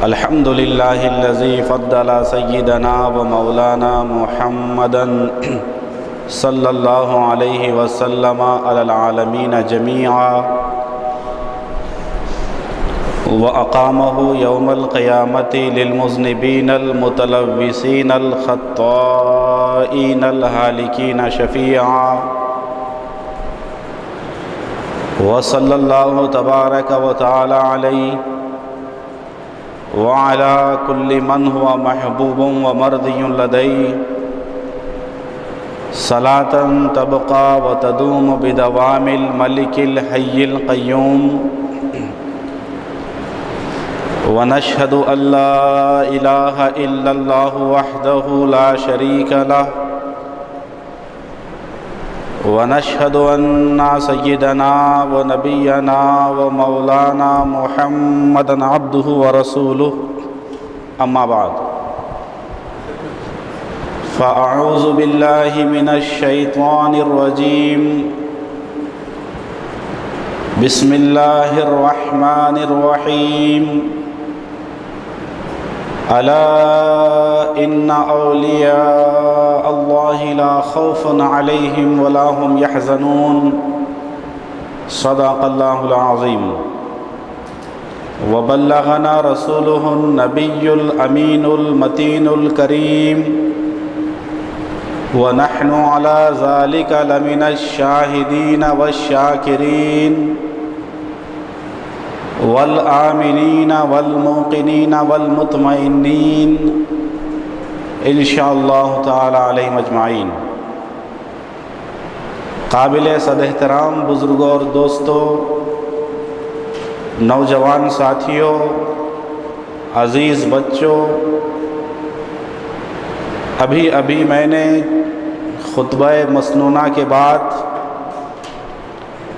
الحمد لله الذي فضل سيدنا ومولانا محمدا صلى الله عليه وسلم على العالمين جميعا وأقامه يوم القيامة للمذنبين المتلوثين الخطائين الهالكين شفيعا وصلى الله تبارك وتعالى عليه وعلى كل من هو محبوب ومرضي لديه صلاة تبقى وتدوم بدوام الملك الحي القيوم ونشهد أن لا إله إلا الله وحده لا شريك له ونشهد أن سيدنا ونبينا ومولانا محمدا عبده ورسوله أما بعد فأعوذ بالله من الشيطان الرجيم بسم الله الرحمن الرحيم ألا إن أولياء الله لا خوف عليهم ولا هم يحزنون صدق الله العظيم وبلغنا رسوله النبي الأمين المتين الكريم ونحن على ذلك لمن الشاهدين والشاكرين والآمنين والموقنين والمطمئنين ان شاء اللہ تعالی علیہم اجمعین۔ قابل صد احترام بزرگوں اور دوستوں، نوجوان ساتھیوں، عزیز بچوں، ابھی میں نے خطبہ مسنونہ کے بعد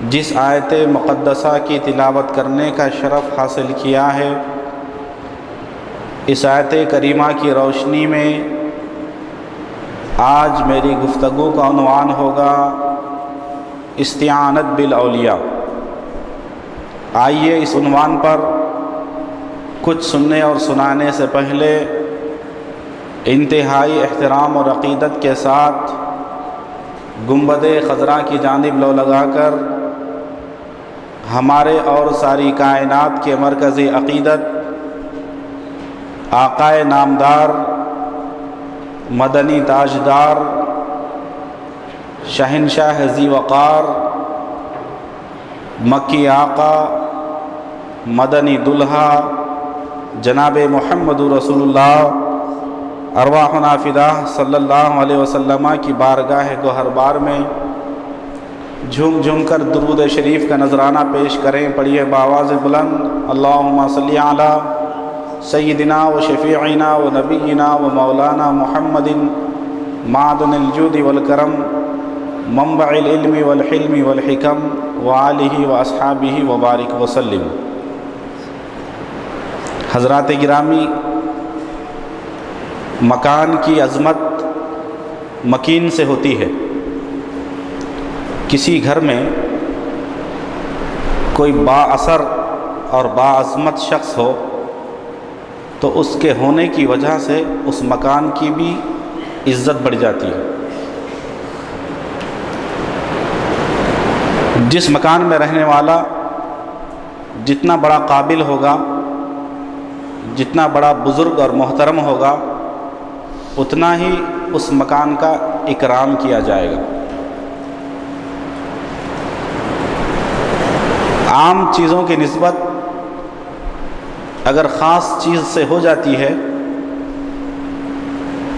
جس آیت مقدسہ کی تلاوت کرنے کا شرف حاصل کیا ہے، اس آیت کریمہ کی روشنی میں آج میری گفتگو کا عنوان ہوگا استعانت بالاولیاء۔ آئیے اس عنوان پر کچھ سننے اور سنانے سے پہلے انتہائی احترام اور عقیدت کے ساتھ گنبد خضرا کی جانب لو لگا کر ہمارے اور ساری کائنات کے مرکزی عقیدت آقائے نامدار، مدنی تاجدار، شہنشاہ ذی وقار، مکی آقا، مدنی دلہا جناب محمد رسول اللہ ارواحنا فداہ صلی اللہ علیہ وسلم کی بارگاہ گوہر بار میں جھوم جھوم کر درود شریف کا نذرانہ پیش کریں۔ پڑھیے بآواز بلند، اللہم صلی علی سیدنا و شفیعنا و نبینا و مولانا محمد معدن الجود والکرم منبع العلم والحلم والحکم وآلہ و اصحابہ وبارک وسلم۔ حضرات گرامی، مکان کی عظمت مکین سے ہوتی ہے۔ کسی گھر میں کوئی با اثر اور با عظمت شخص ہو تو اس کے ہونے کی وجہ سے اس مکان کی بھی عزت بڑھ جاتی ہے۔ جس مکان میں رہنے والا جتنا بڑا قابل ہوگا، جتنا بڑا بزرگ اور محترم ہوگا، اتنا ہی اس مکان کا اکرام کیا جائے گا۔ عام چیزوں کی نسبت اگر خاص چیز سے ہو جاتی ہے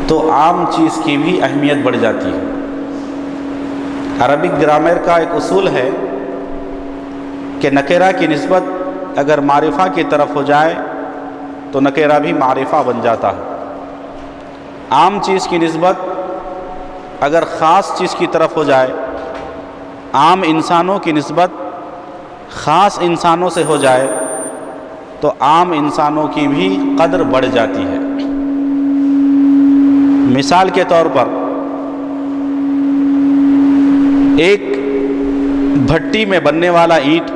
تو عام چیز کی بھی اہمیت بڑھ جاتی ہے۔ عربک گرامر کا ایک اصول ہے کہ نکرہ کی نسبت اگر معرفہ کی طرف ہو جائے تو نکرہ بھی معرفہ بن جاتا ہے۔ عام چیز کی نسبت اگر خاص چیز کی طرف ہو جائے، عام انسانوں کی نسبت خاص انسانوں سے ہو جائے تو عام انسانوں کی بھی قدر بڑھ جاتی ہے۔ مثال کے طور پر ایک بھٹی میں بننے والا اینٹ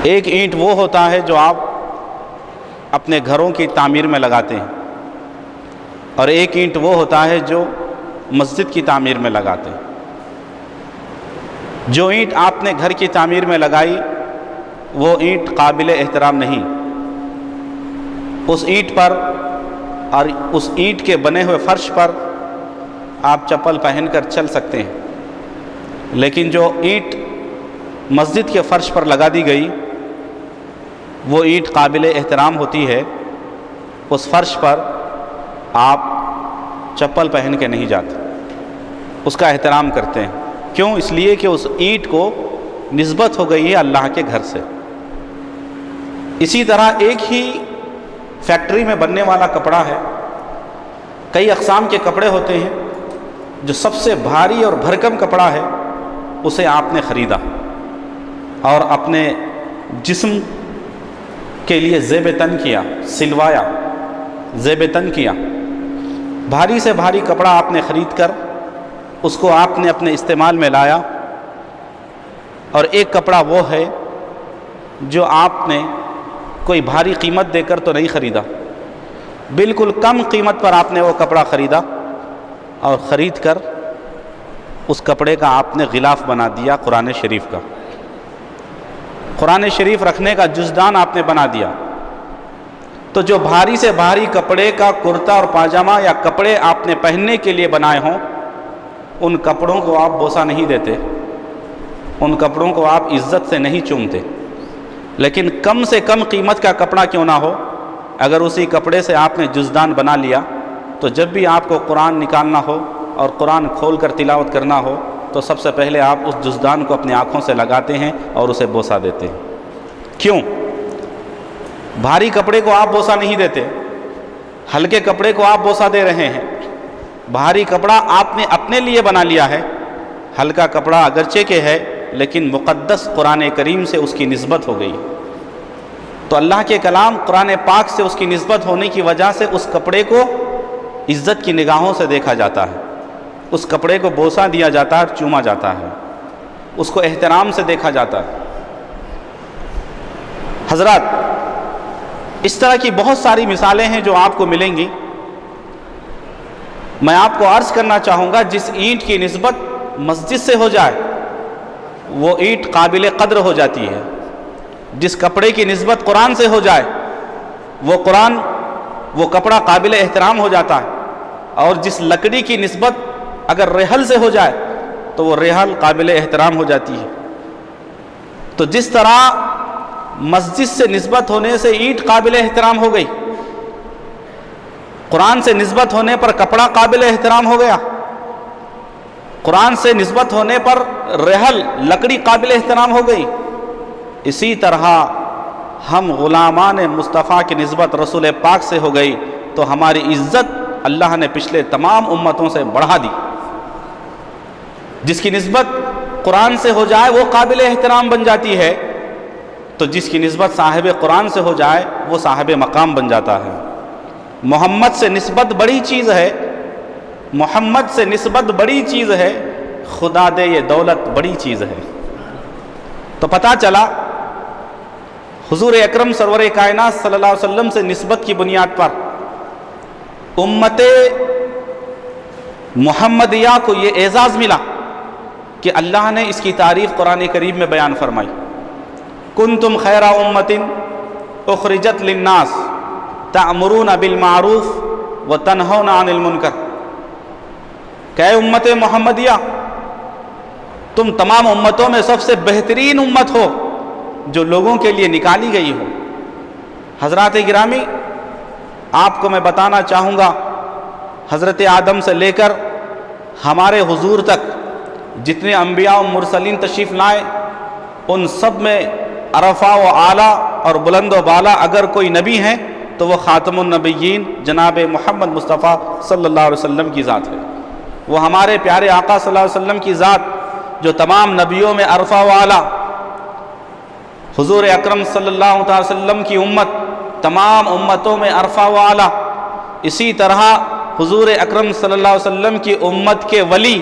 ایک اینٹ وہ ہوتا ہے جو آپ اپنے گھروں کی تعمیر میں لگاتے ہیں، اور ایک اینٹ وہ ہوتا ہے جو مسجد کی تعمیر میں لگاتے ہیں۔ جو اینٹ آپ نے گھر کی تعمیر میں لگائی وہ اینٹ قابل احترام نہیں، اس اینٹ پر اور اس اینٹ کے بنے ہوئے فرش پر آپ چپل پہن کر چل سکتے ہیں، لیکن جو اینٹ مسجد کے فرش پر لگا دی گئی وہ اینٹ قابل احترام ہوتی ہے، اس فرش پر آپ چپل پہن کے نہیں جاتے، اس کا احترام کرتے ہیں۔ کیوں؟ اس لیے کہ اس اینٹ کو نسبت ہو گئی ہے اللہ کے گھر سے۔ اسی طرح ایک ہی فیکٹری میں بننے والا کپڑا ہے، کئی اقسام کے کپڑے ہوتے ہیں، جو سب سے بھاری اور بھرکم کپڑا ہے اسے آپ نے خریدا اور اپنے جسم کے لیے زیب تن کیا، سلوایا، زیب تن کیا۔ بھاری سے بھاری کپڑا آپ نے خرید کر اس کو آپ نے اپنے استعمال میں لایا، اور ایک کپڑا وہ ہے جو آپ نے کوئی بھاری قیمت دے کر تو نہیں خریدا، بالکل کم قیمت پر آپ نے وہ کپڑا خریدا، اور خرید کر اس کپڑے کا آپ نے غلاف بنا دیا قرآن شریف کا، قرآن شریف رکھنے کا جزدان آپ نے بنا دیا۔ تو جو بھاری سے بھاری کپڑے کا کرتا اور پاجامہ یا کپڑے آپ نے پہننے کے لیے بنائے ہوں، ان کپڑوں کو آپ بوسہ نہیں دیتے، ان کپڑوں کو آپ عزت سے نہیں چومتے، لیکن کم سے کم قیمت کا کپڑا کیوں نہ ہو، اگر اسی کپڑے سے آپ نے جزدان بنا لیا تو جب بھی آپ کو قرآن نکالنا ہو اور قرآن کھول کر تلاوت کرنا ہو تو سب سے پہلے آپ اس جزدان کو اپنی آنکھوں سے لگاتے ہیں اور اسے بوسہ دیتے ہیں۔ کیوں؟ بھاری کپڑے کو آپ بوسہ نہیں دیتے، ہلکے کپڑے کو آپ بوسہ دے رہے ہیں۔ بھاری کپڑا آپ نے اپنے لیے بنا لیا ہے، ہلکا کپڑا اگرچہ کہ ہے لیکن مقدس قرآن کریم سے اس کی نسبت ہو گئی، تو اللہ کے کلام قرآن پاک سے اس کی نسبت ہونے کی وجہ سے اس کپڑے کو عزت کی نگاہوں سے دیکھا جاتا ہے، اس کپڑے کو بوسہ دیا جاتا ہے، چوما جاتا ہے، اس کو احترام سے دیکھا جاتا ہے۔ حضرات، اس طرح کی بہت ساری مثالیں ہیں جو آپ کو ملیں گی۔ میں آپ کو عرض کرنا چاہوں گا، جس اینٹ کی نسبت مسجد سے ہو جائے وہ اینٹ قابل قدر ہو جاتی ہے، جس کپڑے کی نسبت قرآن سے ہو جائے وہ کپڑا قابل احترام ہو جاتا ہے، اور جس لکڑی کی نسبت اگر ریحل سے ہو جائے تو وہ ریحل قابل احترام ہو جاتی ہے۔ تو جس طرح مسجد سے نسبت ہونے سے اینٹ قابل احترام ہو گئی، قرآن سے نسبت ہونے پر کپڑا قابل احترام ہو گیا، قرآن سے نسبت ہونے پر ریحل لکڑی قابل احترام ہو گئی، اسی طرح ہم غلامان مصطفیٰ کی نسبت رسول پاک سے ہو گئی تو ہماری عزت اللہ نے پچھلے تمام امتوں سے بڑھا دی۔ جس کی نسبت قرآن سے ہو جائے وہ قابل احترام بن جاتی ہے، تو جس کی نسبت صاحب قرآن سے ہو جائے وہ صاحب مقام بن جاتا ہے۔ محمد سے نسبت بڑی چیز ہے، محمد سے نسبت بڑی چیز ہے، خدا دے یہ دولت بڑی چیز ہے۔ تو پتہ چلا حضور اکرم سرور کائنات صلی اللہ علیہ وسلم سے نسبت کی بنیاد پر امت محمدیہ کو یہ اعزاز ملا کہ اللہ نے اس کی تعریف قرآن کریم میں بیان فرمائی۔ کنتم خیر امت اخرجت للناس تأمرون بالمعروف وتنہون عن المنکر، کہ اے امت محمدیہ، تم تمام امتوں میں سب سے بہترین امت ہو جو لوگوں کے لیے نکالی گئی ہو۔ حضرات گرامی، آپ کو میں بتانا چاہوں گا، حضرت آدم سے لے کر ہمارے حضور تک جتنے انبیاء و مرسلین تشریف لائے، ان سب میں عرفہ و اعلیٰ اور بلند و بالا اگر کوئی نبی ہیں تو وہ خاتم النبیین جناب محمد مصطفیٰ صلی اللہ علیہ وسلم کی ذات ہے۔ وہ ہمارے پیارے آقا صلی اللہ علیہ وسلم کی ذات جو تمام نبیوں میں عرفہ و اعلیٰ، حضور اکرم صلی اللہ علیہ وسلم کی امت تمام امتوں میں عرفہ و اعلیٰ، اسی طرح حضور اکرم صلی اللہ علیہ وسلم کی امت کے ولی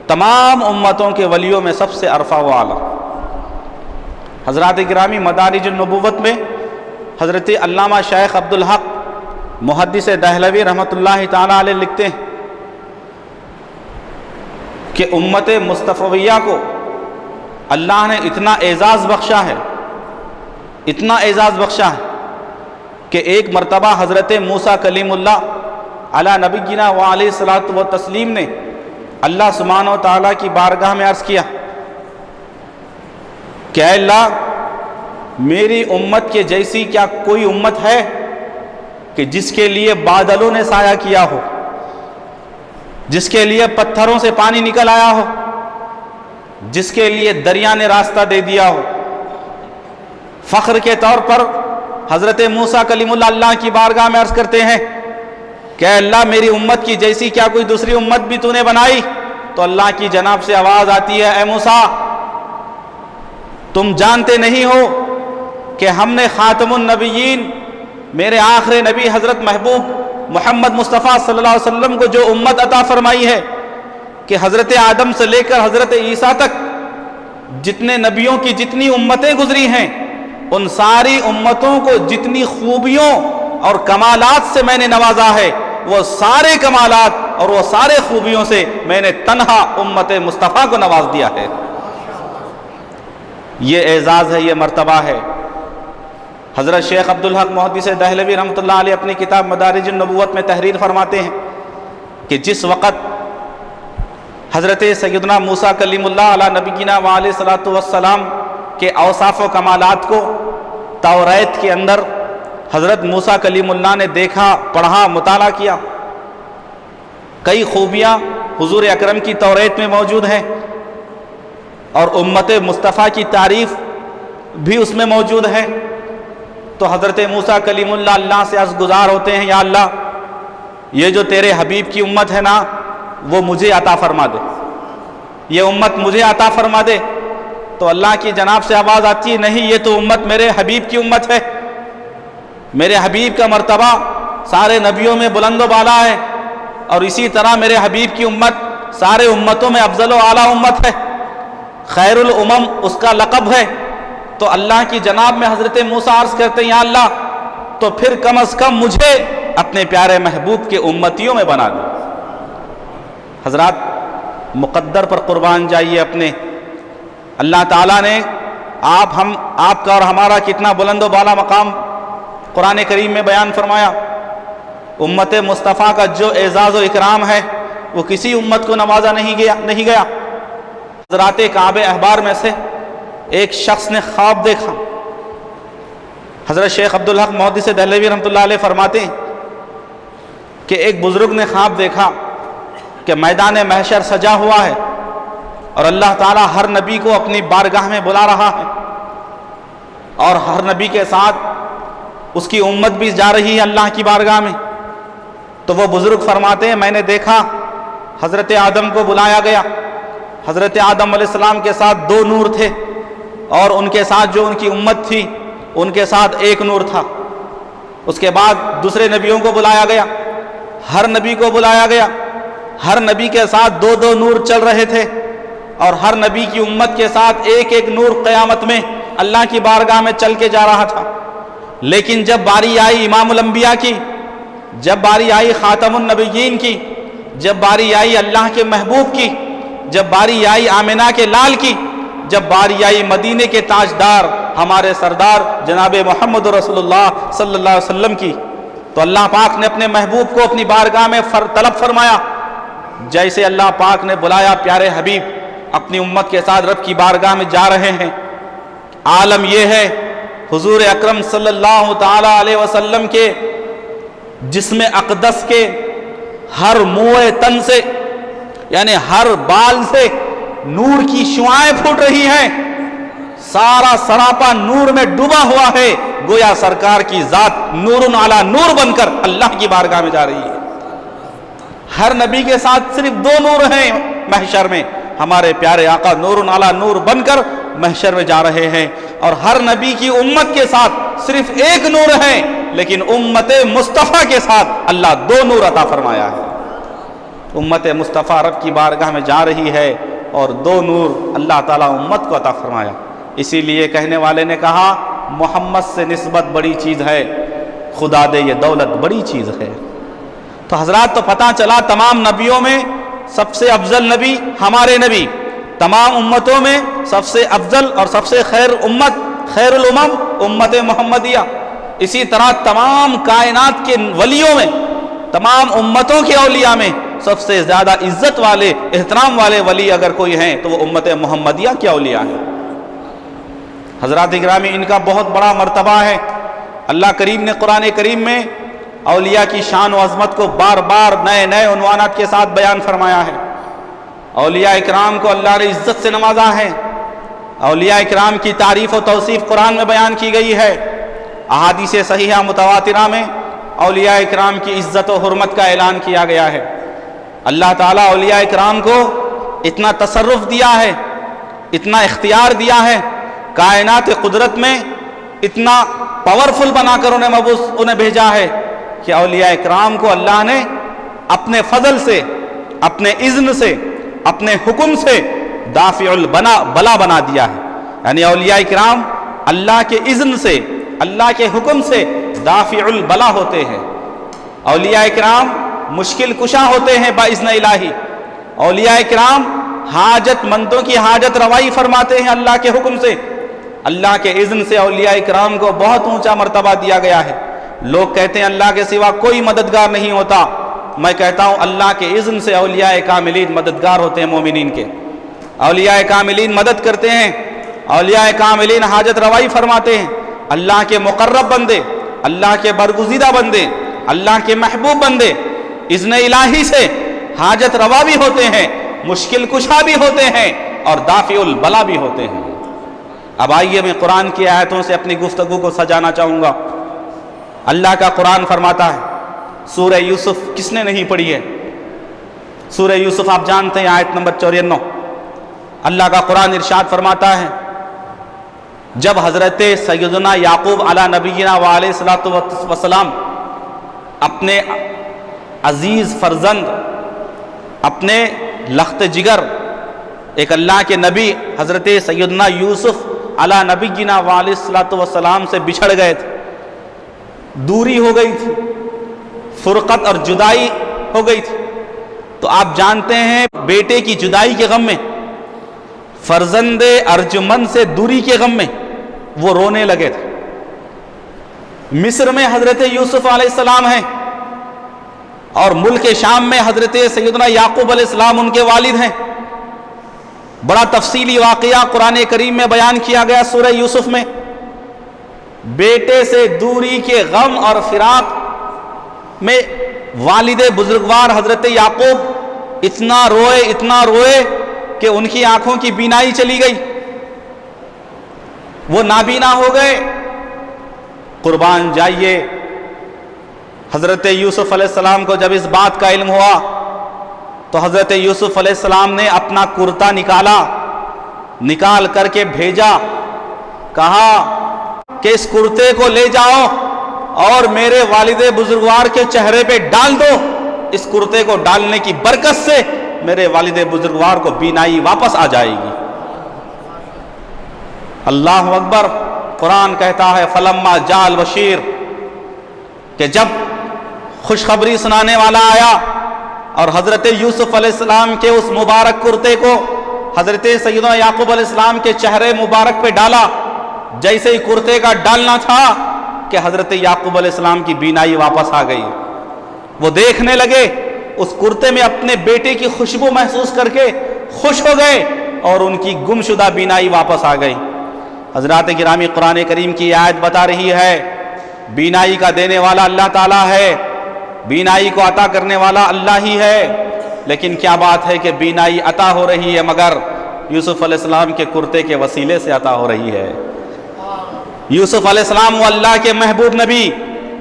تمام امتوں کے ولیوں میں سب سے عرفہ و اعلیٰ۔ حضرات گرامی، مدارج النبوت میں حضرت علامہ شیخ عبدالحق محدث دہلوی رحمۃ اللہ تعالیٰ علیہ لکھتے ہیں کہ امت مصطفیہ کو اللہ نے اتنا اعزاز بخشا ہے، اتنا اعزاز بخشا ہے کہ ایک مرتبہ حضرت موسیٰ کلیم اللہ علی نبینا و علیہ الصلاۃ والتسلیم نے اللہ سبحانہ و تعالیٰ کی بارگاہ میں عرض کیا کہ اے اللہ، میری امت کے جیسی کیا کوئی امت ہے کہ جس کے لیے بادلوں نے سایہ کیا ہو، جس کے لیے پتھروں سے پانی نکل آیا ہو، جس کے لیے دریا نے راستہ دے دیا ہو۔ فخر کے طور پر حضرت موسیٰ کلیم اللہ کی بارگاہ میں عرض کرتے ہیں کہ اے اللہ، میری امت کی جیسی کیا کوئی دوسری امت بھی تو نے بنائی؟ تو اللہ کی جناب سے آواز آتی ہے، اے موسیٰ، تم جانتے نہیں ہو کہ ہم نے خاتم النبیین، میرے آخری نبی حضرت محبوب محمد مصطفیٰ صلی اللہ علیہ وسلم کو جو امت عطا فرمائی ہے کہ حضرت آدم سے لے کر حضرت عیسیٰ تک جتنے نبیوں کی جتنی امتیں گزری ہیں، ان ساری امتوں کو جتنی خوبیوں اور کمالات سے میں نے نوازا ہے، وہ سارے کمالات اور وہ سارے خوبیوں سے میں نے تنہا امت مصطفیٰ کو نواز دیا ہے۔ یہ اعزاز ہے، یہ مرتبہ ہے۔ حضرت شیخ عبدالحق محدث دہلوی رحمۃ اللہ علیہ اپنی کتاب مدارج النبوت میں تحریر فرماتے ہیں کہ جس وقت حضرت سیدنا موسیٰ کلیم اللہ علی نبینا و علیہ الصلاۃ والسلام کے اوصاف و کمالات کو توریت کے اندر حضرت موسیٰ کلیم اللہ نے دیکھا، پڑھا، مطالعہ کیا، کئی خوبیاں حضور اکرم کی توریت میں موجود ہیں اور امت مصطفیٰ کی تعریف بھی اس میں موجود ہے۔ تو حضرت موسیٰ کلیم اللہ سے عرض گزار ہوتے ہیں، یا اللہ، یہ جو تیرے حبیب کی امت ہے نا، وہ مجھے عطا فرما دے، یہ امت مجھے عطا فرما دے۔ تو اللہ کی جناب سے آواز آتی ہے، نہیں، یہ تو امت میرے حبیب کی امت ہے، میرے حبیب کا مرتبہ سارے نبیوں میں بلند و بالا ہے، اور اسی طرح میرے حبیب کی امت سارے امتوں میں افضل و اعلیٰ امت ہے، خیر الامم اس کا لقب ہے۔ تو اللہ کی جناب میں حضرت موسیٰ عرض کرتے ہیں، یا اللہ، تو پھر کم از کم مجھے اپنے پیارے محبوب کے امتیوں میں بنا دے۔ حضرات، مقدر پر قربان جائیے اپنے، اللہ تعالیٰ نے آپ کا اور ہمارا کتنا بلند و بالا مقام قرآن کریم میں بیان فرمایا۔ امت مصطفیٰ کا جو اعزاز و اکرام ہے وہ کسی امت کو نوازا نہیں گیا۔ حضرات کعب احبار میں سے ایک شخص نے خواب دیکھا۔ حضرت شیخ عبدالحق محدث دہلوی رحمۃ اللہ علیہ فرماتے ہیں کہ ایک بزرگ نے خواب دیکھا کہ میدان محشر سجا ہوا ہے اور اللہ تعالیٰ ہر نبی کو اپنی بارگاہ میں بلا رہا ہے، اور ہر نبی کے ساتھ اس کی امت بھی جا رہی ہے اللہ کی بارگاہ میں۔ تو وہ بزرگ فرماتے ہیں، میں نے دیکھا حضرت آدم کو بلایا گیا، حضرت آدم علیہ السلام کے ساتھ 2 نور تھے، اور ان کے ساتھ جو ان کی امت تھی ان کے ساتھ 1 نور تھا۔ اس کے بعد دوسرے نبیوں کو بلایا گیا، ہر نبی کو بلایا گیا، ہر نبی کے ساتھ 2 نور چل رہے تھے، اور ہر نبی کی امت کے ساتھ 1 نور قیامت میں اللہ کی بارگاہ میں چل کے جا رہا تھا۔ لیکن جب باری آئی امام الانبیاء کی، جب باری آئی خاتم النبیین کی، جب باری آئی اللہ کے محبوب کی، جب باری آئی آمنہ کے لال کی، جب باری آئی مدینے کے تاجدار ہمارے سردار جناب محمد رسول اللہ صلی اللہ علیہ وسلم کی، تو اللہ پاک نے اپنے محبوب کو اپنی بارگاہ میں طلب فرمایا۔ جیسے اللہ پاک نے بلایا، پیارے حبیب اپنی امت کے ساتھ رب کی بارگاہ میں جا رہے ہیں۔ عالم یہ ہے، حضور اکرم صلی اللہ تعالی علیہ وسلم کے جسم اقدس کے ہر موئے تن سے، یعنی ہر بال سے نور کی شعائیں پھوٹ رہی ہیں، سارا سراپا نور میں ڈوبا ہوا ہے، گویا سرکار کی ذات نور علی نور بن کر اللہ کی بارگاہ میں جا رہی ہے۔ ہر نبی کے ساتھ صرف 2 نور ہیں محشر میں، ہمارے پیارے آقا نور علی نور بن کر محشر میں جا رہے ہیں، اور ہر نبی کی امت کے ساتھ صرف 1 نور ہے، لیکن امت مصطفیٰ کے ساتھ اللہ 2 نور عطا فرمایا ہے۔ امت مصطفیٰ رب کی بارگاہ میں جا رہی ہے اور 2 نور اللہ تعالیٰ امت کو عطا فرمایا۔ اسی لیے کہنے والے نے کہا محمد سے نسبت بڑی چیز ہے، خدا دے یہ دولت بڑی چیز ہے۔ تو حضرات تو پتہ چلا تمام نبیوں میں سب سے افضل نبی ہمارے نبی، تمام امتوں میں سب سے افضل اور سب سے خیر الامم امت محمدیہ۔ اسی طرح تمام کائنات کے ولیوں میں، تمام امتوں کے اولیاء میں سب سے زیادہ عزت والے، احترام والے ولی اگر کوئی ہیں تو وہ امت محمدیہ کے اولیاء ہیں۔ حضرات اکرامی، ان کا بہت بڑا مرتبہ ہے۔ اللہ کریم نے قرآن کریم میں اولیاء کی شان و عظمت کو بار بار نئے نئے عنوانات کے ساتھ بیان فرمایا ہے۔ اولیاء اکرام کو اللہ نے عزت سے نوازا ہے۔ اولیاء اکرام کی تعریف و توصیف قرآن میں بیان کی گئی ہے۔ احادیث صحیحہ متواترہ میں اولیاء اکرام کی عزت و حرمت کا اعلان کیا گیا ہے۔ اللہ تعالیٰ اولیاء اکرام کو اتنا تصرف دیا ہے، اتنا اختیار دیا ہے، کائنات قدرت میں اتنا پاورفل بنا کر انہیں بھیجا ہے کہ اولیاء اکرام کو اللہ نے اپنے فضل سے، اپنے اذن سے، اپنے حکم سے دافع البلا بنا دیا ہے۔ یعنی اولیاء اکرام اللہ کے اذن سے، اللہ کے حکم سے دافع البلا ہوتے ہیں۔ اولیاء اکرام مشکل کشا ہوتے ہیں باذن الہی۔ اولیاء اکرام حاجت مندوں کی حاجت روائی فرماتے ہیں اللہ کے حکم سے۔ اللہ کے اذن سے اولیاء اکرام کو بہت اونچا مرتبہ دیا گیا ہے۔ لوگ کہتے ہیں اللہ کے سوا کوئی مددگار نہیں ہوتا، میں کہتا ہوں اللہ کے اذن سے اولیاء کاملین مددگار ہوتے ہیں مومنین کے۔ اولیاء کاملین مدد کرتے ہیں، اولیاء کاملین حاجت روائی فرماتے ہیں۔ اللہ کے مقرب بندے، اللہ کے برگزیدہ بندے، اللہ کے محبوب بندے اذن الہی سے حاجت روا بھی ہوتے ہیں، مشکل کشا بھی ہوتے ہیں اور دافع البلا بھی ہوتے ہیں۔ اب آئیے میں قرآن کی آیتوں سے اپنی گفتگو کو سجانا چاہوں گا۔ اللہ کا قرآن فرماتا ہے، سورہ یوسف کس نے نہیں پڑھی ہے؟ سورہ یوسف آپ جانتے ہیں، آیت نمبر 94۔ اللہ کا قرآن ارشاد فرماتا ہے، جب حضرت سیدنا یعقوب علی نبینا وعلیہ الصلوۃ والسلام اپنے عزیز فرزند، اپنے لخت جگر ایک اللہ کے نبی حضرت سیدنا یوسف علی نبینا وعلیہ الصلوۃ والسلام سے بچھڑ گئے تھے، دوری ہو گئی تھی، فرقت اور جدائی ہو گئی تھی، تو آپ جانتے ہیں بیٹے کی جدائی کے غم میں، فرزند ارجمند سے دوری کے غم میں وہ رونے لگے تھے۔ مصر میں حضرت یوسف علیہ السلام ہیں اور ملک شام میں حضرت سیدنا یعقوب علیہ السلام ان کے والد ہیں۔ بڑا تفصیلی واقعہ قرآن کریم میں بیان کیا گیا سورہ یوسف میں۔ بیٹے سے دوری کے غم اور فراق میں والد بزرگوار حضرت یعقوب اتنا روئے کہ ان کی آنکھوں کی بینائی چلی گئی، وہ نابینا ہو گئے۔ قربان جائیے، حضرت یوسف علیہ السلام کو جب اس بات کا علم ہوا تو حضرت یوسف علیہ السلام نے اپنا کرتا نکال کر کے بھیجا، کہا کہ اس کرتے کو لے جاؤ اور میرے والد بزرگوار کے چہرے پہ ڈال دو، اس کرتے کو ڈالنے کی برکت سے میرے والد بزرگوار کو بینائی واپس آ جائے گی۔ اللہ اکبر۔ قرآن کہتا ہے فلما جاء البشیر، کہ جب خوشخبری سنانے والا آیا اور حضرت یوسف علیہ السلام کے اس مبارک کرتے کو حضرت سیدنا یعقوب علیہ السلام کے چہرے مبارک پہ ڈالا، جیسے ہی کرتے کا ڈالنا تھا کہ حضرت یعقوب علیہ السلام کی بینائی واپس آ گئی۔ وہ دیکھنے لگے، اس کرتے میں اپنے بیٹے کی خوشبو محسوس کر کے خوش ہو گئے اور ان کی گمشدہ بینائی واپس آ گئی۔ حضرات گرامی، قرآن کریم کی آیت بتا رہی ہے بینائی کا دینے والا اللہ تعالیٰ ہے، بینائی کو عطا کرنے والا اللہ ہی ہے، لیکن کیا بات ہے کہ بینائی عطا ہو رہی ہے مگر یوسف علیہ السلام کے کرتے کے وسیلے سے عطا ہو رہی ہے۔ یوسف علیہ السلام وہ اللہ کے محبوب نبی،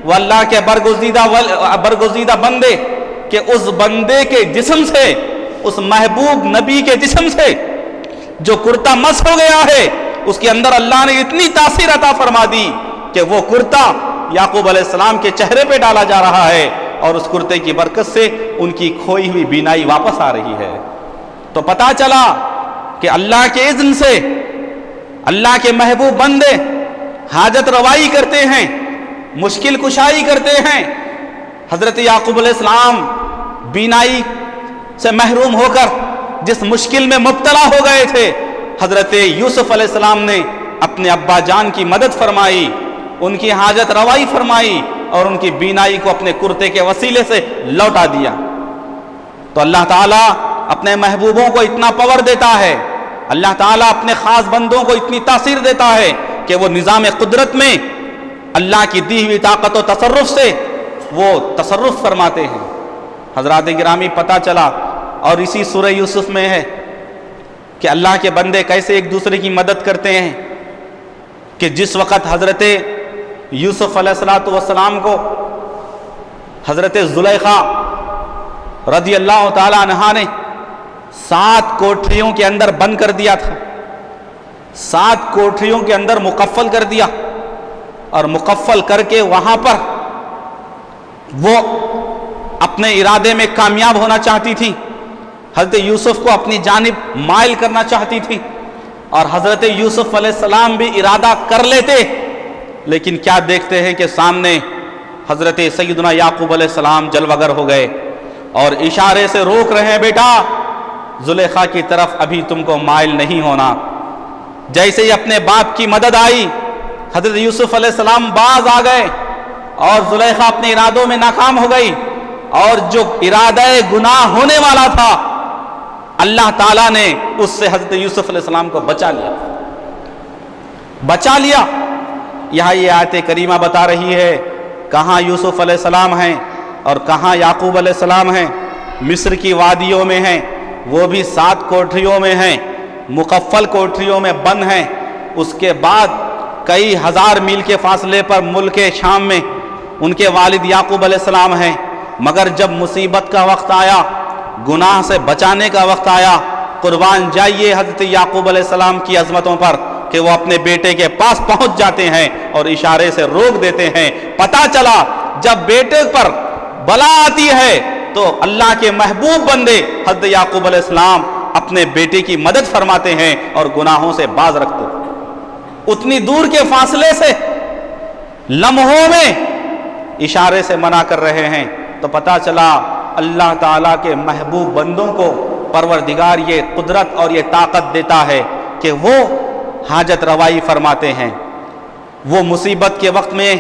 وہ اللہ کے برگزیدہ بندے، کہ اس بندے کے جسم سے، اس محبوب نبی کے جسم سے جو کرتا مس ہو گیا ہے، اس کے اندر اللہ نے اتنی تاثیر عطا فرما دی کہ وہ کرتا یعقوب علیہ السلام کے چہرے پہ ڈالا جا رہا ہے اور اس کرتے کی برکت سے ان کی کھوئی ہوئی بینائی واپس آ رہی ہے۔ تو پتہ چلا کہ اللہ کے اذن سے اللہ کے محبوب بندے حاجت روائی کرتے ہیں، مشکل کشائی کرتے ہیں۔ حضرت یعقوب علیہ السلام بینائی سے محروم ہو کر جس مشکل میں مبتلا ہو گئے تھے، حضرت یوسف علیہ السلام نے اپنے ابا جان کی مدد فرمائی، ان کی حاجت روائی فرمائی اور ان کی بینائی کو اپنے کرتے کے وسیلے سے لوٹا دیا۔ تو اللہ تعالیٰ اپنے محبوبوں کو اتنا پاور دیتا ہے، اللہ تعالیٰ اپنے خاص بندوں کو اتنی تاثیر دیتا ہے کہ وہ نظام قدرت میں اللہ کی دی ہوئی طاقت و تصرف سے وہ تصرف فرماتے ہیں۔ حضرات گرامی، پتہ چلا اور اسی سورہ یوسف میں ہے کہ اللہ کے بندے کیسے ایک دوسرے کی مدد کرتے ہیں کہ جس وقت حضرت یوسف علیہ السلام کو حضرت زلیخا رضی اللہ تعالی عنہا نے 7 کوٹریوں کے اندر بند کر دیا تھا، 7 کوٹریوں کے اندر مقفل کر دیا، اور مقفل کر کے وہاں پر وہ اپنے ارادے میں کامیاب ہونا چاہتی تھی، حضرت یوسف کو اپنی جانب مائل کرنا چاہتی تھی، اور حضرت یوسف علیہ السلام بھی ارادہ کر لیتے، لیکن کیا دیکھتے ہیں کہ سامنے حضرت سیدنا یعقوب علیہ السلام جلوہ گر ہو گئے اور اشارے سے روک رہے ہیں، بیٹا زلیخا کی طرف ابھی تم کو مائل نہیں ہونا۔ جیسے ہی اپنے باپ کی مدد آئی، حضرت یوسف علیہ السلام باز آ گئے اور زلیخا اپنے ارادوں میں ناکام ہو گئی، اور جو ارادہ گناہ ہونے والا تھا اللہ تعالیٰ نے اس سے حضرت یوسف علیہ السلام کو بچا لیا۔ یہاں یہ آیت کریمہ بتا رہی ہے کہاں یوسف علیہ السلام ہیں اور کہاں یعقوب علیہ السلام ہیں، مصر کی وادیوں میں ہیں، وہ بھی 7 کوٹریوں میں ہیں، مقفل کوٹریوں میں بند ہیں۔ اس کے بعد کئی ہزار میل کے فاصلے پر ملک شام میں ان کے والد یعقوب علیہ السلام ہیں، مگر جب مصیبت کا وقت آیا، گناہ سے بچانے کا وقت آیا، قربان جائیے حضرت یعقوب علیہ السلام کی عظمتوں پر کہ وہ اپنے بیٹے کے پاس پہنچ جاتے ہیں اور اشارے سے روک دیتے ہیں۔ پتہ چلا جب بیٹے پر بلا آتی ہے تو اللہ کے محبوب بندے حضرت یعقوب علیہ السلام اپنے بیٹے کی مدد فرماتے ہیں اور گناہوں سے باز رکھتے ہیں۔ اتنی دور کے فاصلے سے لمحوں میں اشارے سے منع کر رہے ہیں، تو پتہ چلا اللہ تعالیٰ کے محبوب بندوں کو پروردگار یہ قدرت اور یہ طاقت دیتا ہے کہ وہ حاجت روائی فرماتے ہیں، وہ مصیبت کے وقت میں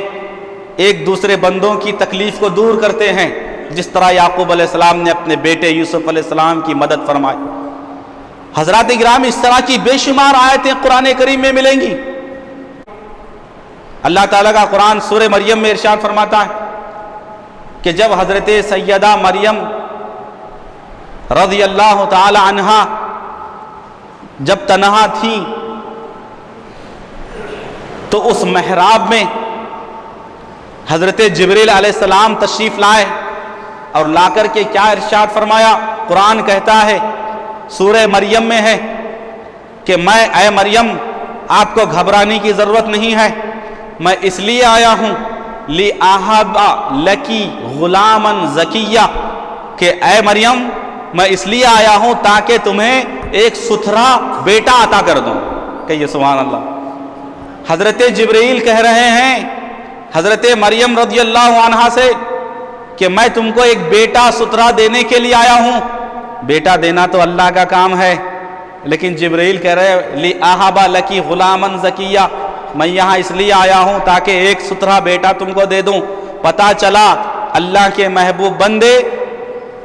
ایک دوسرے بندوں کی تکلیف کو دور کرتے ہیں، جس طرح یعقوب علیہ السلام نے اپنے بیٹے یوسف علیہ السلام کی مدد فرمائی۔ حضرات گرامی، اس طرح کی بے شمار آیتیں قرآن کریم میں ملیں گی۔ اللہ تعالیٰ کا قرآن سورہ مریم میں ارشاد فرماتا ہے کہ جب حضرت سیدہ مریم رضی اللہ تعالی عنہا جب تنہا تھی تو اس محراب میں حضرت جبریل علیہ السلام تشریف لائے، اور لا کر کے کیا ارشاد فرمایا؟ قرآن کہتا ہے سورہ مریم میں ہے کہ اے مریم آپ کو گھبرانے کی ضرورت نہیں ہے، میں اس لیے آیا ہوں لِأَهَبَ لَكِ غُلَامًا زَكِيًّا، کہ اے مریم میں اس لیے آیا ہوں تاکہ تمہیں ایک ستھرا بیٹا عطا کر دوں۔ کہیے سبحان اللہ۔ حضرت جبرائیل کہہ رہے ہیں حضرت مریم رضی اللہ عنہا سے کہ میں تم کو ایک بیٹا ستھرا دینے کے لیے آیا ہوں۔ بیٹا دینا تو اللہ کا کام ہے، لیکن جبرائیل کہہ رہے لِأَهَبَ لَكِ غُلَامًا زَكِيًّا، میں یہاں اس لیے آیا ہوں تاکہ ایک ستھرا بیٹا تم کو دے دوں۔ پتہ چلا اللہ کے محبوب بندے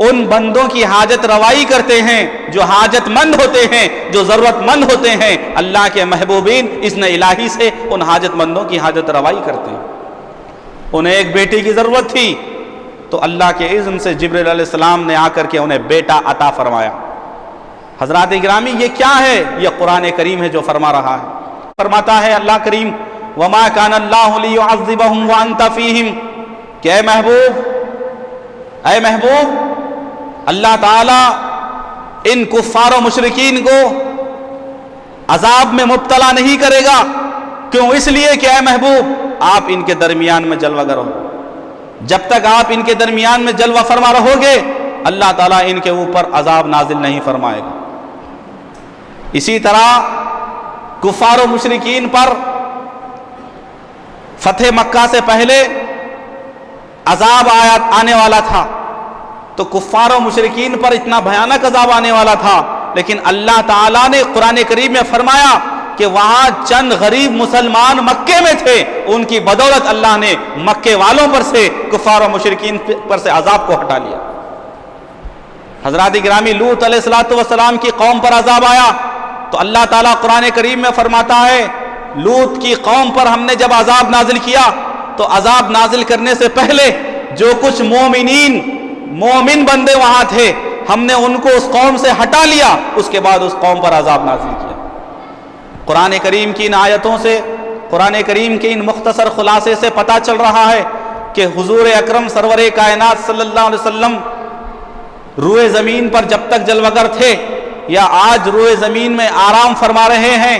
ان بندوں کی حاجت روائی کرتے ہیں جو حاجت مند ہوتے ہیں، جو ضرورت مند ہوتے ہیں۔ اللہ کے محبوبین اذن الہی سے ان حاجت مندوں کی حاجت روائی کرتے ہیں۔ انہیں ایک بیٹی کی ضرورت تھی تو اللہ کے اذن سے جبرائیل علیہ السلام نے آ کر کے انہیں بیٹا عطا فرمایا۔ حضرات گرامی، یہ کیا ہے؟ یہ قرآن کریم ہے جو فرما رہا ہے۔ فرماتا ہے اللہ کریم وَمَا كَانَ اللَّهُ لِيُعَذِّبَهُمْ وَأَنْتَ فِيهِمْ، کہ اے محبوب اللہ تعالیٰ ان کفار و مشرکین کو عذاب میں مبتلا نہیں کرے گا۔ کیوں؟ اس لیے کہ اے محبوب آپ ان کے درمیان میں جلوہ گر ہو، جب تک آپ ان کے درمیان میں جلوہ فرما رہو گے اللہ تعالیٰ ان کے اوپر عذاب نازل نہیں فرمائے گا۔ اسی طرح کفار و مشرکین پر فتح مکہ سے پہلے عذاب آنے والا تھا، تو کفار و مشرکین پر اتنا بھیانک عذاب آنے والا تھا، لیکن اللہ تعالیٰ نے قرآن کریم میں فرمایا کہ وہاں چند غریب مسلمان مکے میں تھے، ان کی بدولت اللہ نے مکے والوں پر سے، کفار و مشرکین پر سے عذاب کو ہٹا لیا۔ حضرات گرامی، لوط علیہ السلام کی قوم پر عذاب آیا تو اللہ تعالیٰ قرآن کریم میں فرماتا ہے لوط کی قوم پر ہم نے جب عذاب نازل کیا تو عذاب نازل کرنے سے پہلے جو کچھ مومن بندے وہاں تھے ہم نے ان کو اس قوم سے ہٹا لیا، اس کے بعد اس قوم پر عذاب نازل کیا۔ قرآن کریم کی ان آیتوں سے، قرآن کریم کے ان مختصر خلاصے سے پتہ چل رہا ہے کہ حضور اکرم سرور کائنات صلی اللہ علیہ وسلم روئے زمین پر جب تک جلوگر تھے یا آج روئے زمین میں آرام فرما رہے ہیں،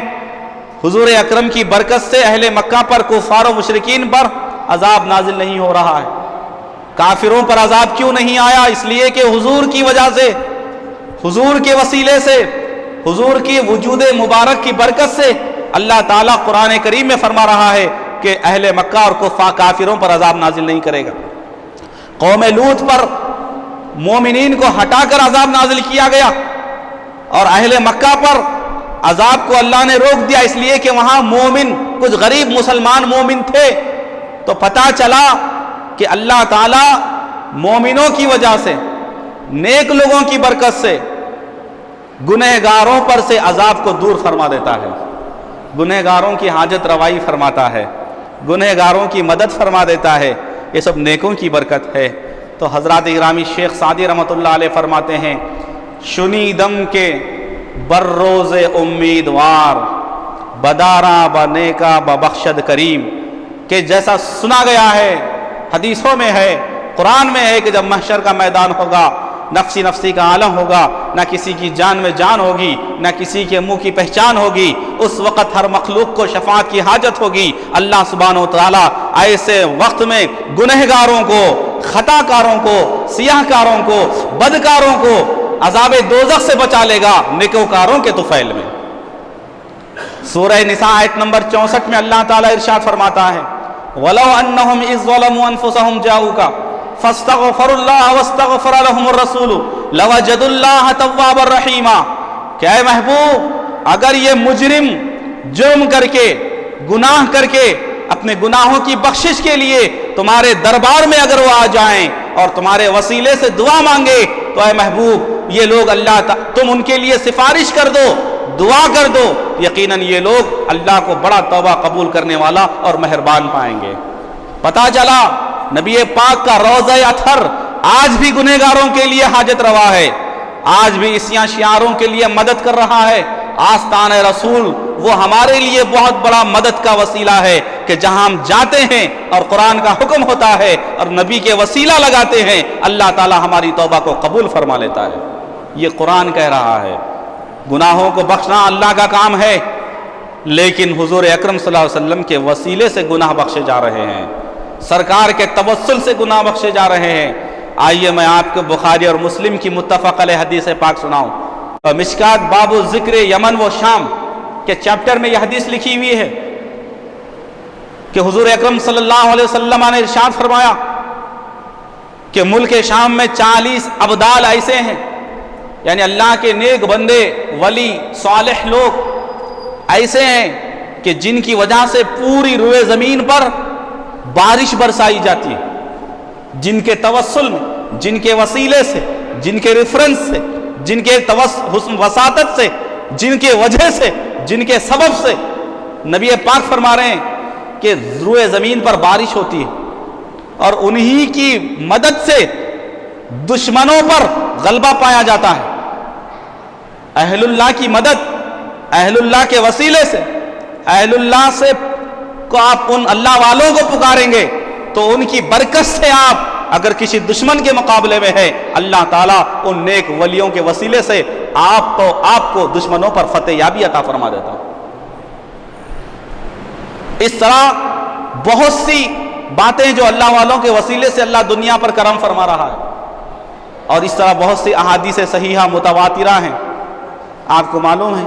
حضور اکرم کی برکت سے اہل مکہ پر، کفار و مشرکین پر عذاب نازل نہیں ہو رہا ہے۔ کافروں پر عذاب کیوں نہیں آیا؟ اس لیے کہ حضور کی وجہ سے، حضور کے وسیلے سے، حضور کی وجود مبارک کی برکت سے اللہ تعالیٰ قرآن کریم میں فرما رہا ہے کہ اہل مکہ اور کافروں پر عذاب نازل نہیں کرے گا۔ قوم لوط پر مومنین کو ہٹا کر عذاب نازل کیا گیا اور اہل مکہ پر عذاب کو اللہ نے روک دیا، اس لیے کہ وہاں مومن، کچھ غریب مسلمان مومن تھے۔ تو پتہ چلا کہ اللہ تعالیٰ مومنوں کی وجہ سے، نیک لوگوں کی برکت سے گنہگاروں پر سے عذاب کو دور فرما دیتا ہے، گنہگاروں کی حاجت روائی فرماتا ہے، گنہگاروں کی مدد فرما دیتا ہے، یہ سب نیکوں کی برکت ہے۔ تو حضرات گرامی، شیخ سعدی رحمۃ اللہ علیہ فرماتے ہیں شنیدم کے بروز امیدوار بدارا بنیکا ببخشد کریم، کہ جیسا سنا گیا ہے، حدیثوں میں ہے، قرآن میں ہے کہ جب محشر کا میدان ہوگا، نفسی نفسی کا عالم ہوگا، نہ کسی کی جان میں جان ہوگی، نہ کسی کے منہ کی پہچان ہوگی، اس وقت ہر مخلوق کو شفاعت کی حاجت ہوگی۔ اللہ سبحانہ و تعالیٰ ایسے وقت میں گنہگاروں کو، خطا کاروں کو، سیاہ کاروں کو، بدکاروں کو عذاب دوزخ سے بچا لے گا نیکوکاروں کے طفیل میں۔ سورہ نساء آیت نمبر 64 میں اللہ تعالیٰ ارشاد فرماتا ہے وَلَوْ أَنَّهُمْ إِذْ ظَلَمُوا أَنفُسَهُمْ جَاءُوكَ فَاسْتَغْفَرُوا اللَّهَ وَاسْتَغْفَرَ لَهُمُ الرَّسُولُ لَوَجَدُوا اللَّهَ تَوَّابًا رَحِيمًا، کہ اے محبوب، اگر یہ مجرم جرم کر کے، گناہ کر کے، اپنے گناہوں کی بخشش کے لیے تمہارے دربار میں اگر وہ آ جائیں اور تمہارے وسیلے سے دعا مانگے تو اے محبوب یہ لوگ تم ان کے لیے سفارش کر دو، دعا کر دو، یقیناً یہ لوگ اللہ کو بڑا توبہ قبول کرنے والا اور مہربان پائیں گے۔ پتہ چلا نبی پاک کا روضہ اطہر آج بھی گنہگاروں کے لیے حاجت روا ہے، آج بھی عیسیاں شیعاروں کے لیے مدد کر رہا ہے۔ آستان رسول وہ ہمارے لیے بہت بڑا مدد کا وسیلہ ہے کہ جہاں ہم جاتے ہیں اور قرآن کا حکم ہوتا ہے اور نبی کے وسیلہ لگاتے ہیں، اللہ تعالیٰ ہماری توبہ کو قبول فرما لیتا ہے۔ یہ قرآن کہہ رہا ہے۔ گناہوں کو بخشنا اللہ کا کام ہے، لیکن حضور اکرم صلی اللہ علیہ وسلم کے وسیلے سے گناہ بخشے جا رہے ہیں، سرکار کے توسل سے گناہ بخشے جا رہے ہیں۔ آئیے میں آپ کو بخاری اور مسلم کی متفق علیہ حدیث پاک سناؤں۔ مشکات باب ذکر یمن و شام کے چیپٹر میں یہ حدیث لکھی ہوئی ہے کہ حضور اکرم صلی اللہ علیہ وسلم نے ارشاد فرمایا کہ ملک شام میں 40 ابدال ایسے ہیں، یعنی اللہ کے نیک بندے، ولی، صالح لوگ ایسے ہیں کہ جن کی وجہ سے پوری روئے زمین پر بارش برسائی جاتی ہے، جن کے توسل میں، جن کے وسیلے سے، جن کے ریفرنس سے، جن کے وساطت سے، جن کے وجہ سے، جن کے سبب سے نبی پاک فرما رہے ہیں کہ روئے زمین پر بارش ہوتی ہے، اور انہی کی مدد سے دشمنوں پر غلبہ پایا جاتا ہے۔ اہل اللہ کی مدد، اہل اللہ کے وسیلے سے، اہل اللہ سے کو آپ ان اللہ والوں کو پکاریں گے تو ان کی برکت سے آپ اگر کسی دشمن کے مقابلے میں ہے، اللہ تعالیٰ ان نیک ولیوں کے وسیلے سے آپ کو دشمنوں پر فتح یابی عطا فرما دیتا۔ اس طرح بہت سی باتیں جو اللہ والوں کے وسیلے سے اللہ دنیا پر کرم فرما رہا ہے، اور اس طرح بہت سی احادیث صحیحہ متواترہ ہیں۔ آپ کو معلوم ہے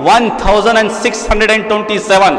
1627।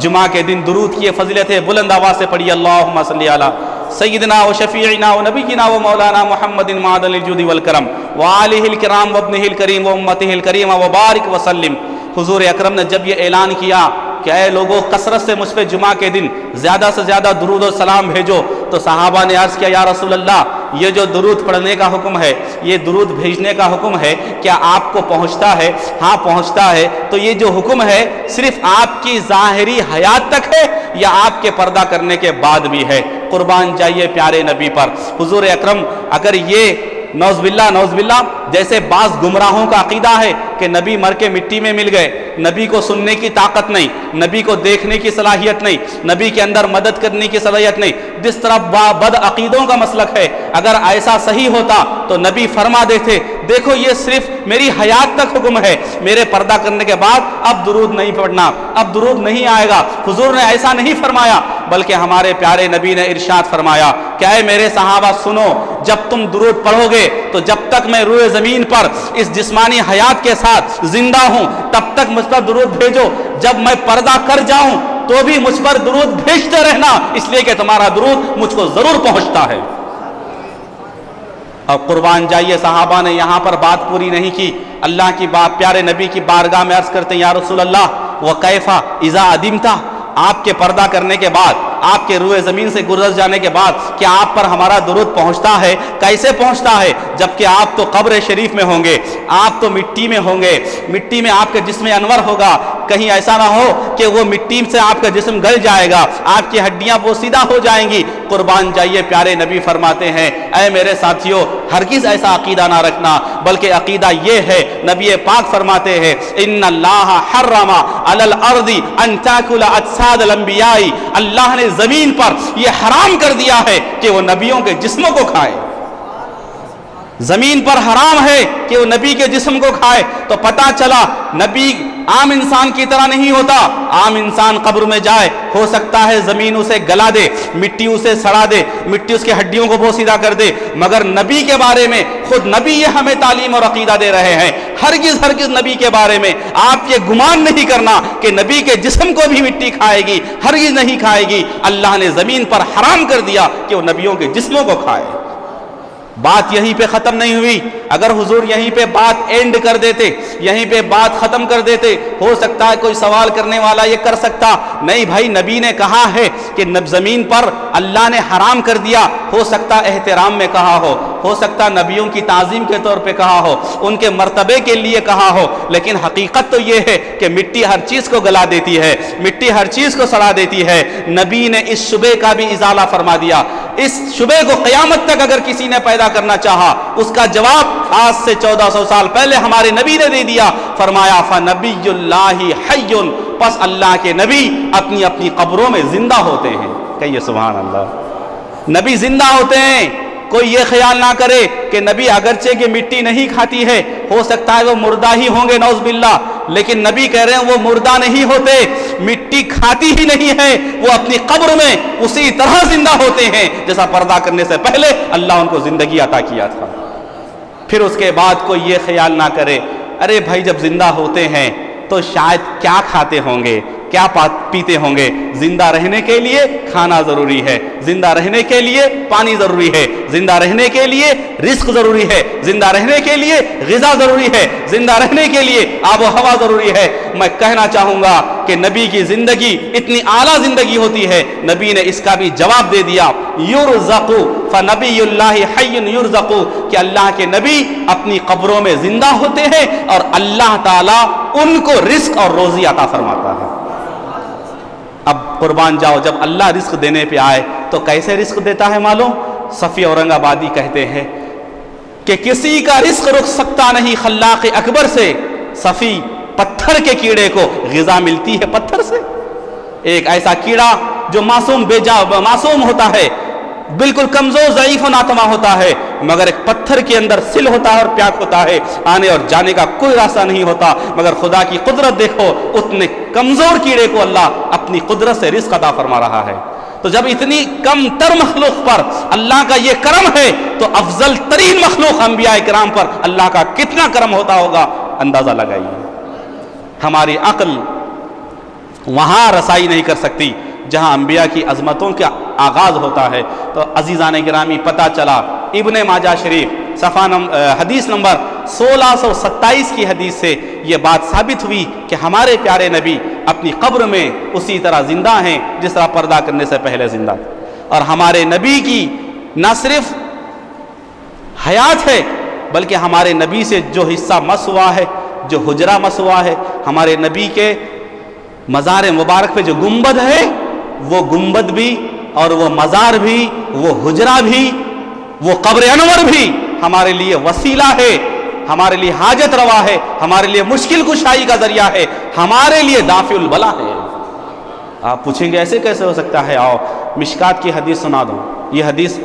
جمعہ کے دن درود کی فضیلت ہے، بلند آواز سے پڑھیے اللہم صلی علی سیدنا و شفیعنا و نبینا و مولانا محمد معدن الجود والکرم و آلہ الکرام و ابنہ الکریم و امتہ الکریم و بارک وسلم۔ حضور اکرم نے جب یہ اعلان کیا کہ اے لوگوں کثرت سے مجھ پہ جمعہ کے دن زیادہ سے زیادہ درود و سلام بھیجو، تو صحابہ نے عرض کیا یا رسول اللہ یہ جو درود پڑھنے کا حکم ہے، یہ درود بھیجنے کا حکم ہے، کیا آپ کو پہنچتا ہے؟ ہاں پہنچتا ہے۔ تو یہ جو حکم ہے صرف آپ کی ظاہری حیات تک ہے یا آپ کے پردہ کرنے کے بعد بھی ہے؟ قربان جائیے پیارے نبی پر۔ حضور اکرم اگر یہ نعوذ باللہ جیسے بعض گمراہوں کا عقیدہ ہے کہ نبی مر کے مٹی میں مل گئے، نبی کو سننے کی طاقت نہیں، نبی کو دیکھنے کی صلاحیت نہیں، نبی کے اندر مدد کرنے کی صلاحیت نہیں، جس طرح بد عقیدوں کا مسلک ہے، اگر ایسا صحیح ہوتا تو نبی فرما دیتے دیکھو یہ صرف میری حیات تک حکم ہے، میرے پردہ کرنے کے بعد اب درود نہیں پڑھنا، اب درود نہیں آئے گا۔ حضور نے ایسا نہیں فرمایا، بلکہ ہمارے پیارے نبی نے ارشاد فرمایا کہ اے میرے صحابہ سنو، جب تم درود پڑھو گے تو جب تک میں روئے زمین پر اس جسمانی حیات کے ساتھ زندہ ہوں تب تک مجھ پر درود بھیجو، جب میں پردہ کر جاؤں تو بھی مجھ پر درود بھیجتے رہنا، اس لیے کہ تمہارا درود مجھ کو ضرور پہنچتا ہے۔ اور قربان جائیے صحابہ نے یہاں پر بات پوری نہیں کی، اللہ کی بات پیارے نبی کی بارگاہ میں عرض کرتے ہیں یا رسول اللہ وکیفا اذا ادمتا، آپ کے پردہ کرنے کے بعد، آپ کے روئے زمین سے گزر جانے کے بعد کیا آپ پر ہمارا درود پہنچتا ہے؟ کیسے پہنچتا ہے؟ جبکہ آپ تو قبر شریف میں ہوں گے، آپ تو مٹی میں ہوں گے، مٹی میں آپ کے جسم انور ہوگا، کہیں ایسا نہ ہو کہ وہ مٹی سے آپ کا جسم گل جائے گا، آپ کی ہڈیاں بوسیدہ ہو جائیں گی۔ قربان جائیے پیارے نبی فرماتے ہیں اے میرے ساتھیوں ہرگز ایسا عقیدہ نہ رکھنا، بلکہ عقیدہ یہ ہے، نبی پاک فرماتے ہیں ان اللہ حرم علی الارض ان تاکل اجساد الانبیاء، اللہ نے زمین پر یہ حرام کر دیا ہے کہ وہ نبیوں کے جسموں کو کھائے، زمین پر حرام ہے کہ وہ نبی کے جسم کو کھائے۔ تو پتہ چلا نبی عام انسان کی طرح نہیں ہوتا، عام انسان قبر میں جائے ہو سکتا ہے زمین اسے گلا دے، مٹی اسے سڑا دے، مٹی اس کے ہڈیوں کو بوسیدہ کر دے، مگر نبی کے بارے میں خود نبی یہ ہمیں تعلیم اور عقیدہ دے رہے ہیں، ہرگز نبی کے بارے میں آپ یہ گمان نہیں کرنا کہ نبی کے جسم کو بھی مٹی کھائے گی، ہرگز نہیں کھائے گی۔ اللہ نے زمین پر حرام کر دیا کہ وہ نبیوں کے جسموں کو کھائے۔ بات یہیں پہ ختم نہیں ہوئی، اگر حضور یہیں پہ بات اینڈ کر دیتے، یہیں پہ بات ختم کر دیتے، ہو سکتا ہے کوئی سوال کرنے والا یہ کر سکتا نہیں بھائی نبی نے کہا ہے کہ زمین پر اللہ نے حرام کر دیا، ہو سکتا احترام میں کہا ہو سکتا نبیوں کی تعظیم کے طور پہ کہا ہو، ان کے مرتبے کے لیے کہا ہو، لیکن حقیقت تو یہ ہے کہ مٹی ہر چیز کو گلا دیتی ہے، مٹی ہر چیز کو سڑا دیتی ہے۔ نبی نے اس شبے کا بھی ازالہ فرما دیا، اس شبے کو قیامت تک اگر کسی نے پیدا کرنا چاہا اس کا جواب آج سے 1400 سال پہلے ہمارے نبی نے دے دیا، فرمایا فنبی اللہ حی، پس اللہ کے نبی اپنی اپنی قبروں میں زندہ ہوتے ہیں۔ کہیے سبحان اللہ، نبی زندہ ہوتے ہیں۔ کوئی یہ خیال نہ کرے کہ نبی اگرچہ کہ مٹی نہیں کھاتی ہے، ہو سکتا ہے وہ مردہ ہی ہوں گے نعوذ باللہ، لیکن نبی کہہ رہے ہیں وہ مردہ نہیں ہوتے، مٹی کھاتی ہی نہیں ہے، وہ اپنی قبر میں اسی طرح زندہ ہوتے ہیں جیسا پردہ کرنے سے پہلے اللہ ان کو زندگی عطا کیا تھا۔ پھر اس کے بعد کوئی یہ خیال نہ کرے ارے بھائی جب زندہ ہوتے ہیں تو شاید کیا کھاتے ہوں گے، کیا پیتے ہوں گے۔ زندہ رہنے کے لیے کھانا ضروری ہے، زندہ رہنے کے لیے پانی ضروری ہے، زندہ رہنے کے لیے رزق ضروری ہے، زندہ رہنے کے لیے غذا ضروری ہے، زندہ رہنے کے لیے آب و ہوا ضروری ہے۔ میں کہنا چاہوں گا کہ نبی کی زندگی اتنی اعلیٰ زندگی ہوتی ہے، نبی نے اس کا بھی جواب دے دیا، یرزق فنبی اللہ حی یرزق، کہ اللہ کے نبی اپنی قبروں میں زندہ ہوتے ہیں اور اللہ تعالیٰ ان کو رزق اور روزی عطا فرماتا ہے۔ اب قربان جاؤ جب اللہ رزق دینے پہ آئے تو کیسے رزق دیتا ہے معلوم؟ صفی اورنگ آبادی کہتے ہیں کہ کسی کا رزق رک سکتا نہیں خلاق اکبر سے، صفی پتھر کے کیڑے کو غذا ملتی ہے پتھر سے۔ ایک ایسا کیڑا جو معصوم ہوتا ہے، بالکل کمزور ضعیف و ناتواں ہوتا ہے، مگر ایک پتھر کے اندر سل ہوتا ہے اور پیاک ہوتا ہے، آنے اور جانے کا کوئی راستہ نہیں ہوتا، مگر خدا کی قدرت دیکھو، اتنے کمزور کیڑے کو اللہ اپنی قدرت سے رزق عطا فرما رہا ہے۔ تو جب اتنی کم تر مخلوق پر اللہ کا یہ کرم ہے تو افضل ترین مخلوق انبیاء کرام پر اللہ کا کتنا کرم ہوتا ہوگا، اندازہ لگائیے۔ ہماری عقل وہاں رسائی نہیں کر سکتی جہاں انبیاء کی عظمتوں کا آغاز ہوتا ہے۔ تو عزیزان گرامی، پتہ چلا ابن ماجہ شریف حدیث نمبر 1627 کی حدیث سے یہ بات ثابت ہوئی کہ ہمارے پیارے نبی اپنی قبر میں اسی طرح زندہ ہیں جس طرح پردہ کرنے سے پہلے زندہ تھے، اور ہمارے نبی کی نہ صرف حیات ہے بلکہ ہمارے نبی سے جو حصہ مس ہوا ہے، جو حجرہ مس ہوا ہے، ہمارے نبی کے مزار مبارک پہ جو گنبد ہے، وہ گنبد بھی اور وہ مزار بھی، وہ حجرہ بھی، وہ قبر انور بھی ہمارے لیے وسیلہ ہے، ہمارے لیے حاجت روا ہے، ہمارے لیے مشکل کشائی کا ذریعہ ہے، ہمارے لیے دافع البلا ہے۔ آپ پوچھیں گے ایسے کیسے ہو سکتا ہے؟ آؤ مشکات کی حدیث سنا دوں۔ یہ حدیث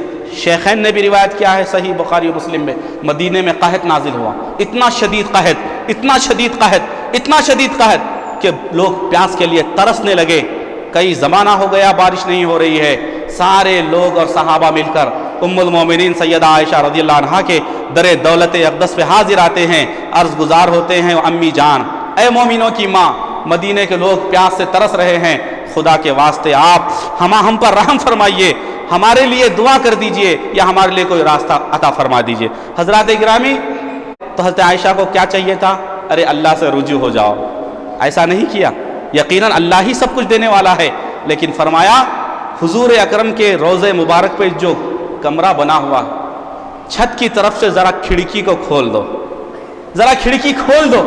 شیخین نے بھی روایت کیا ہے، صحیح بخاری و مسلم میں۔ مدینے میں قحط نازل ہوا، اتنا شدید قحط، اتنا شدید قحط، اتنا شدید قحط کہ لوگ پیاس کے لیے ترسنے لگے۔ کئی زمانہ ہو گیا بارش نہیں ہو رہی ہے۔ سارے لوگ اور صحابہ مل کر ام المومنین سیدہ عائشہ رضی اللہ عنہا کے در دولت اقدس پہ حاضر آتے ہیں، عرض گزار ہوتے ہیں، امی جان، اے مومنوں کی ماں، مدینے کے لوگ پیاس سے ترس رہے ہیں، خدا کے واسطے آپ ہم پر رحم فرمائیے، ہمارے لیے دعا کر دیجئے یا ہمارے لیے کوئی راستہ عطا فرما دیجئے۔ حضرات گرامی، تو حضرت عائشہ کو کیا چاہیے تھا؟ ارے اللہ سے رجوع ہو جاؤ۔ ایسا نہیں کیا، یقیناً اللہ ہی سب کچھ دینے والا ہے، لیکن فرمایا حضور اکرم کے روضے مبارک پہ جو کمرہ بنا ہوا، چھت کی طرف سے ذرا کھڑکی کو کھول دو، ذرا کھڑکی کھول دو۔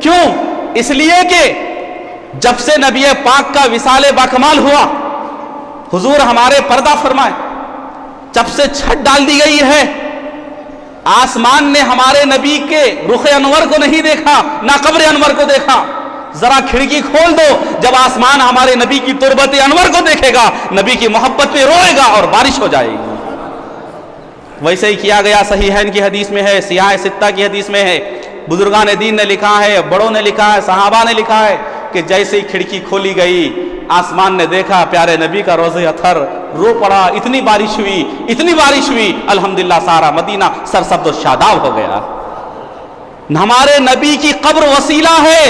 کیوں؟ اس لیے کہ جب سے نبی پاک کا وصال باکمال ہوا، حضور ہمارے پردہ فرمائے، جب سے چھت ڈال دی گئی ہے، آسمان نے ہمارے نبی کے رخ انور کو نہیں دیکھا، نہ قبر انور کو دیکھا۔ ذرا کھڑکی کھول دو، جب آسمان ہمارے نبی کی تربت انور کو دیکھے گا، نبی کی محبت میں روئے گا اور بارش ہو جائے گی۔ ویسے ہی کیا گیا، صحیحین کی حدیث میں ہے، سیاہ ستہ کی حدیث میں ہے، بزرگان دین نے لکھا ہے، بڑوں نے لکھا ہے، صحابہ نے لکھا ہے کہ جیسے ہی کھڑکی کھولی گئی، آسمان نے دیکھا پیارے نبی کا روضہ اطہر رو پڑا، اتنی بارش ہوئی، اتنی بارش ہوئی، الحمدللہ سارا مدینہ سرسبز و شاداب ہو گیا۔ ہمارے نبی کی قبر وسیلہ ہے،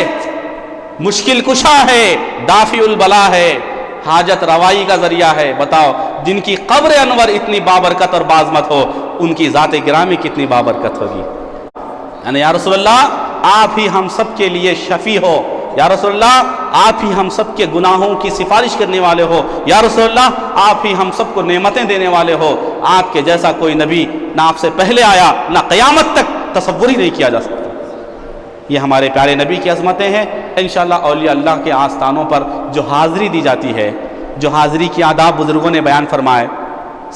مشکل کشا ہے، دافع البلا ہے، حاجت روائی کا ذریعہ ہے۔ بتاؤ، جن کی قبر انور اتنی بابرکت اور بعظمت ہو، ان کی ذات گرامی کتنی بابرکت ہوگی۔ یعنی یا رسول اللہ، آپ ہی ہم سب کے لیے شفیع ہو، یا رسول اللہ آپ ہی ہم سب کے گناہوں کی سفارش کرنے والے ہو، یا رسول اللہ آپ ہی ہم سب کو نعمتیں دینے والے ہو۔ آپ کے جیسا کوئی نبی نہ آپ سے پہلے آیا، نہ قیامت تک تصور ہی نہیں کیا جا سکتا۔ یہ ہمارے پیارے نبی کی عظمتیں ہیں۔ انشاءاللہ اولیاء اللہ کے آستانوں پر جو حاضری دی جاتی ہے، جو حاضری کی آداب بزرگوں نے بیان فرمائے،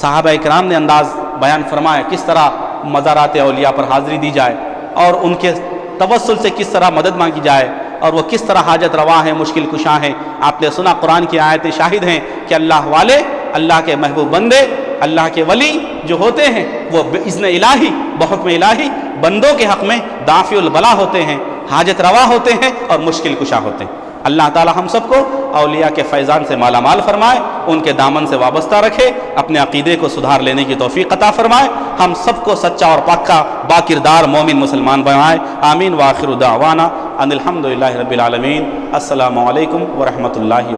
صحابہ اکرام نے انداز بیان فرمائے، کس طرح مزارات اولیاء پر حاضری دی جائے اور ان کے توسل سے کس طرح مدد مانگی جائے، اور وہ کس طرح حاجت روا ہیں، مشکل کشاں ہیں۔ آپ نے سنا، قرآن کی آیتیں شاہد ہیں کہ اللہ والے، اللہ کے محبوب بندے، اللہ کے ولی جو ہوتے ہیں، وہ بإذن الہی، بحکم الہی بندوں کے حق میں دافع البلا ہوتے ہیں، حاجت روا ہوتے ہیں اور مشکل کشا ہوتے ہیں۔ اللہ تعالی ہم سب کو اولیاء کے فیضان سے مالا مال فرمائے، ان کے دامن سے وابستہ رکھے، اپنے عقیدے کو سدھار لینے کی توفیق عطا فرمائے، ہم سب کو سچا اور پاکا با کردار مومن مسلمان بنائے۔ آمین۔ وآخر دعوانا ان الحمدللہ رب العالمین۔ السلام علیکم ورحمۃ اللہ۔